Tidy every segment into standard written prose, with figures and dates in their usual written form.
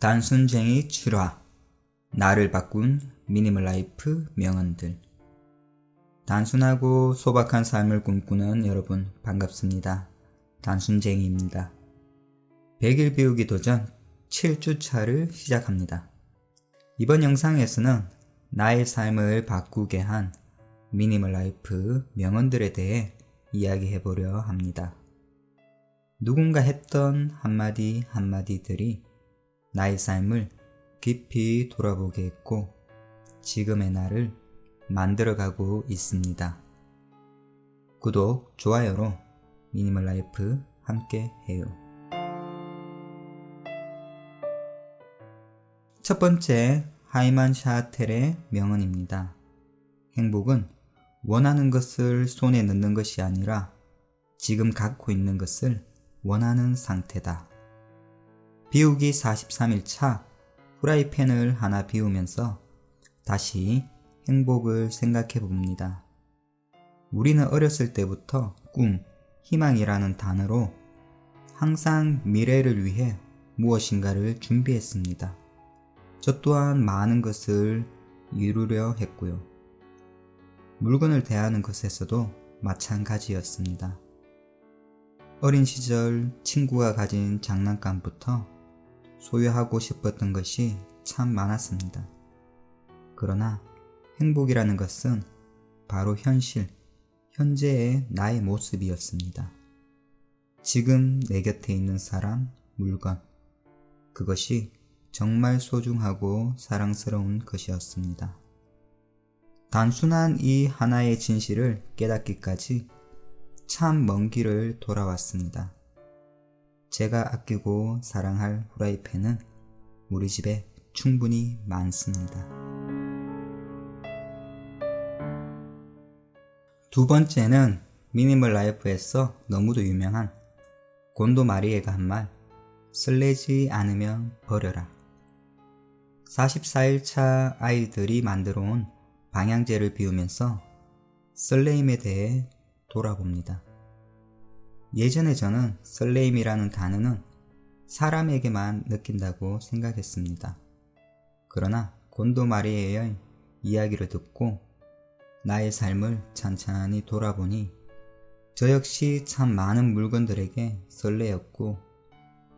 단순쟁이 7화 나를 바꾼 미니멀 라이프 명언들. 단순하고 소박한 삶을 꿈꾸는 여러분 반갑습니다. 단순쟁이입니다. 100일 비우기 도전 7주차를 시작합니다. 이번 영상에서는 나의 삶을 바꾸게 한 미니멀 라이프 명언들에 대해 이야기해보려 합니다. 누군가 했던 한마디 한마디들이 나의 삶을 깊이 돌아보게 했고 지금의 나를 만들어가고 있습니다. 구독, 좋아요로 미니멀 라이프 함께 해요. 첫 번째, 하이만 샤텔의 명언입니다. 행복은 원하는 것을 손에 넣는 것이 아니라 지금 갖고 있는 것을 원하는 상태다. 비우기 43일차 후라이팬을 하나 비우면서 다시 행복을 생각해 봅니다. 우리는 어렸을 때부터 꿈, 희망이라는 단어로 항상 미래를 위해 무엇인가를 준비했습니다. 저 또한 많은 것을 이루려 했고요. 물건을 대하는 것에서도 마찬가지였습니다. 어린 시절 친구가 가진 장난감부터 소유하고 싶었던 것이 참 많았습니다. 그러나 행복이라는 것은 바로 현재의 나의 모습이었습니다. 지금 내 곁에 있는 사람, 물건, 그것이 정말 소중하고 사랑스러운 것이었습니다. 단순한 이 하나의 진실을 깨닫기까지 참 먼 길을 돌아왔습니다. 제가 아끼고 사랑할 후라이팬은 우리 집에 충분히 많습니다. 두 번째는 미니멀 라이프에서 너무도 유명한 곤도 마리에가 한 말, 설레지 않으면 버려라. 44일차 아이들이 만들어 온 방향제를 비우면서 설레임에 대해 돌아봅니다. 예전에 저는 설레임이라는 단어는 사람에게만 느낀다고 생각했습니다. 그러나 곤도 마리에의 이야기를 듣고 나의 삶을 찬찬히 돌아보니 저 역시 참 많은 물건들에게 설레었고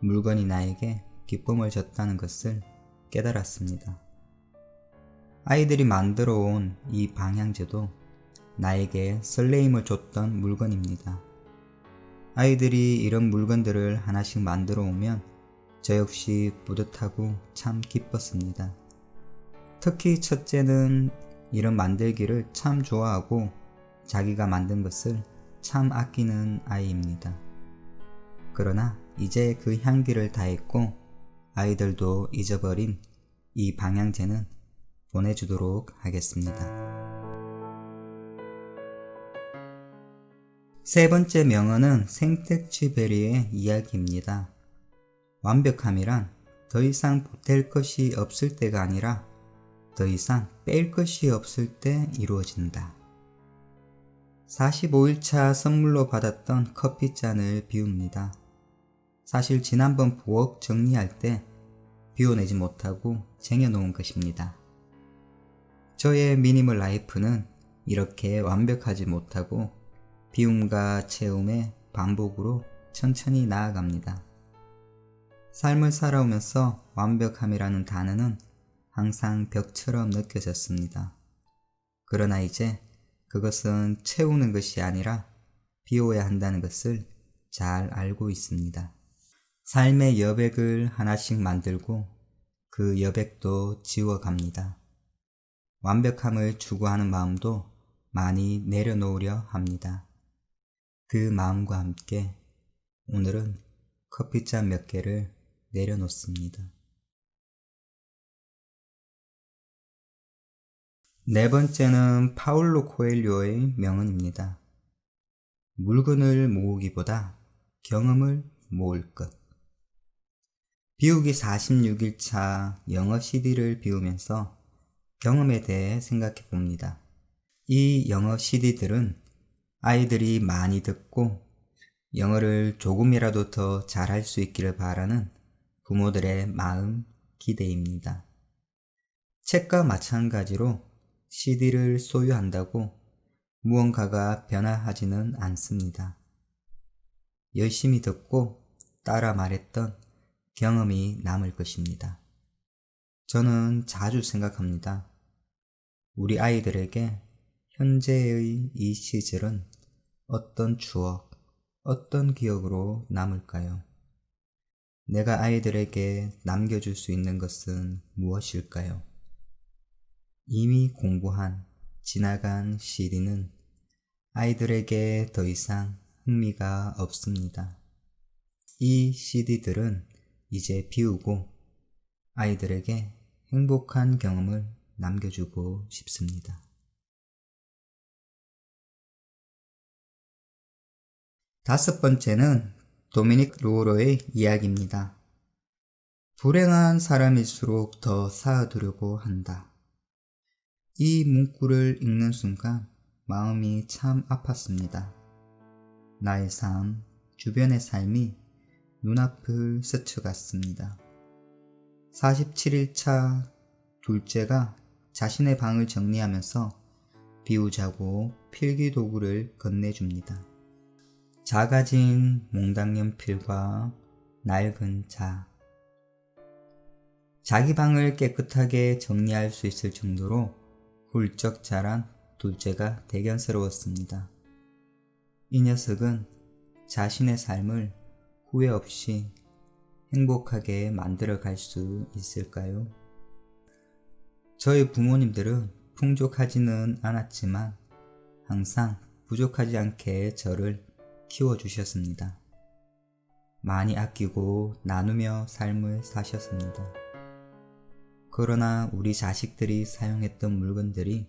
물건이 나에게 기쁨을 줬다는 것을 깨달았습니다. 아이들이 만들어 온 이 방향제도 나에게 설레임을 줬던 물건입니다. 아이들이 이런 물건들을 하나씩 만들어 오면 저 역시 뿌듯하고 참 기뻤습니다. 특히 첫째는 이런 만들기를 참 좋아하고 자기가 만든 것을 참 아끼는 아이입니다. 그러나 이제 그 향기를 다했고 아이들도 잊어버린 이 방향제는 보내주도록 하겠습니다. 세 번째 명언은 생텍쥐베리의 이야기입니다. 완벽함이란 더 이상 보탤 것이 없을 때가 아니라 더 이상 뺄 것이 없을 때 이루어진다. 45일차 선물로 받았던 커피잔을 비웁니다. 사실 지난번 부엌 정리할 때 비워내지 못하고 쟁여놓은 것입니다. 저의 미니멀 라이프는 이렇게 완벽하지 못하고 비움과 채움의 반복으로 천천히 나아갑니다. 삶을 살아오면서 완벽함이라는 단어는 항상 벽처럼 느껴졌습니다. 그러나 이제 그것은 채우는 것이 아니라 비워야 한다는 것을 잘 알고 있습니다. 삶의 여백을 하나씩 만들고 그 여백도 지워갑니다. 완벽함을 추구하는 마음도 많이 내려놓으려 합니다. 그 마음과 함께 오늘은 커피잔 몇 개를 내려놓습니다. 네 번째는 파울로 코엘료의 명언입니다. 물건을 모으기보다 경험을 모을 것. 비우기 46일차 영어 CD를 비우면서 경험에 대해 생각해 봅니다. 이 영어 CD들은 아이들이 많이 듣고 영어를 조금이라도 더 잘할 수 있기를 바라는 부모들의 마음, 기대입니다. 책과 마찬가지로 CD를 소유한다고 무언가가 변화하지는 않습니다. 열심히 듣고 따라 말했던 경험이 남을 것입니다. 저는 자주 생각합니다. 우리 아이들에게 현재의 이 시절은 어떤 추억, 어떤 기억으로 남을까요? 내가 아이들에게 남겨줄 수 있는 것은 무엇일까요? 이미 공부한, 지나간 CD는 아이들에게 더 이상 흥미가 없습니다. 이 CD들은 이제 비우고 아이들에게 행복한 경험을 남겨주고 싶습니다. 다섯 번째는 도미닉 루오로의 이야기입니다. 불행한 사람일수록 더 쌓아두려고 한다. 이 문구를 읽는 순간 마음이 참 아팠습니다. 나의 삶, 주변의 삶이 눈앞을 스쳐갔습니다. 47일차 둘째가 자신의 방을 정리하면서 비우자고 필기도구를 건네줍니다. 작아진 몽당연필과 낡은 자. 자기 방을 깨끗하게 정리할 수 있을 정도로 훌쩍 자란 둘째가 대견스러웠습니다. 이 녀석은 자신의 삶을 후회 없이 행복하게 만들어 갈 수 있을까요? 저희 부모님들은 풍족하지는 않았지만 항상 부족하지 않게 저를 키워주셨습니다. 많이 아끼고 나누며 삶을 사셨습니다. 그러나 우리 자식들이 사용했던 물건들이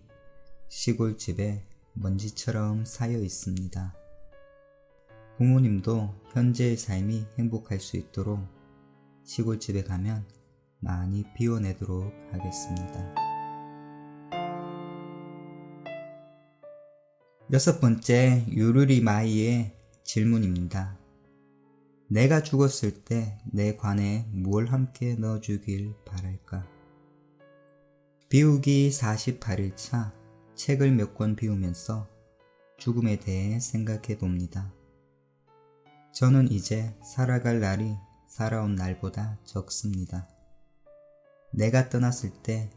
시골집에 먼지처럼 쌓여 있습니다. 부모님도 현재의 삶이 행복할 수 있도록 시골집에 가면 많이 비워내도록 하겠습니다. 여섯 번째, 유르리 마이의 질문입니다. 내가 죽었을 때 내 관에 무엇을 함께 넣어주길 바랄까? 비우기 48일차 책을 몇 권 비우면서 죽음에 대해 생각해 봅니다. 저는 이제 살아갈 날이 살아온 날보다 적습니다. 내가 떠났을 때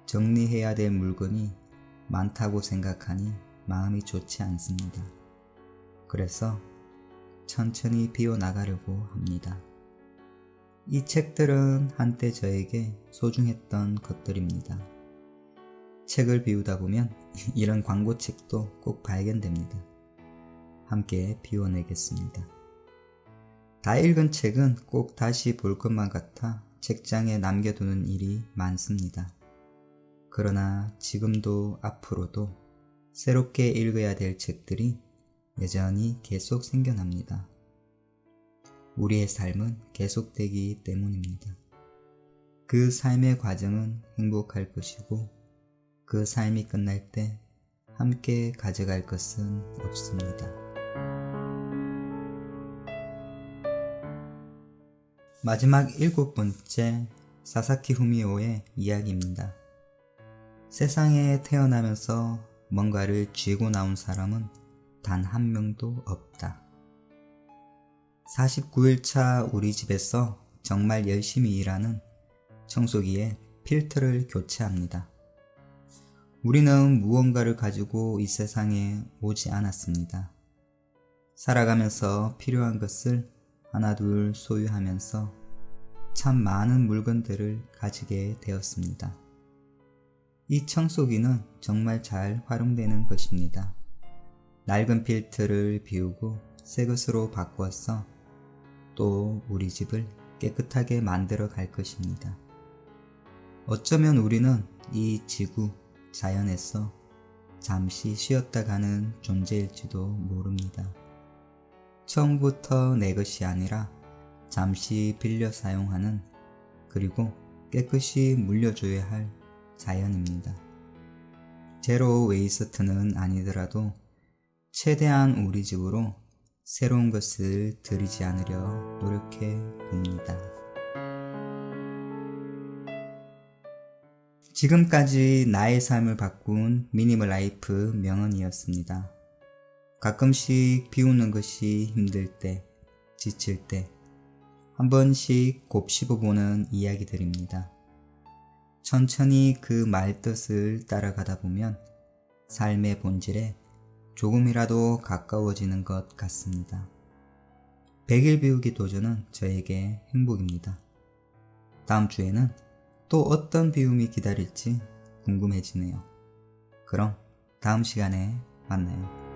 정리해야 될 물건이 많다고 생각하니 마음이 좋지 않습니다. 그래서 천천히 비워나가려고 합니다. 이 책들은 한때 저에게 소중했던 것들입니다. 책을 비우다 보면 이런 광고책도 꼭 발견됩니다. 함께 비워내겠습니다. 다 읽은 책은 꼭 다시 볼 것만 같아 책장에 남겨두는 일이 많습니다. 그러나 지금도 앞으로도 새롭게 읽어야 될 책들이 여전히 계속 생겨납니다. 우리의 삶은 계속되기 때문입니다. 그 삶의 과정은 행복할 것이고 그 삶이 끝날 때 함께 가져갈 것은 없습니다. 마지막 일곱 번째, 사사키 후미오의 이야기입니다. 세상에 태어나면서 뭔가를 쥐고 나온 사람은 단 한 명도 없다. 49일차 우리 집에서 정말 열심히 일하는 청소기에 필터를 교체합니다. 우리는 무언가를 가지고 이 세상에 오지 않았습니다. 살아가면서 필요한 것을 하나둘 소유하면서 참 많은 물건들을 가지게 되었습니다. 이 청소기는 정말 잘 활용되는 것입니다. 낡은 필터를 비우고 새 것으로 바꾸어서 또 우리 집을 깨끗하게 만들어 갈 것입니다. 어쩌면 우리는 이 지구, 자연에서 잠시 쉬었다 가는 존재일지도 모릅니다. 처음부터 내 것이 아니라 잠시 빌려 사용하는, 그리고 깨끗이 물려줘야 할 자연입니다. 제로 웨이스트는 아니더라도 최대한 우리 집으로 새로운 것을 들이지 않으려 노력해 봅니다. 지금까지 나의 삶을 바꾼 미니멀 라이프 명언이었습니다. 가끔씩 비우는 것이 힘들 때, 지칠 때, 한 번씩 곱씹어보는 이야기들입니다. 천천히 그 말뜻을 따라가다 보면 삶의 본질에 조금이라도 가까워지는 것 같습니다. 100일 비우기 도전은 저에게 행복입니다. 다음 주에는 또 어떤 비움이 기다릴지 궁금해지네요. 그럼 다음 시간에 만나요.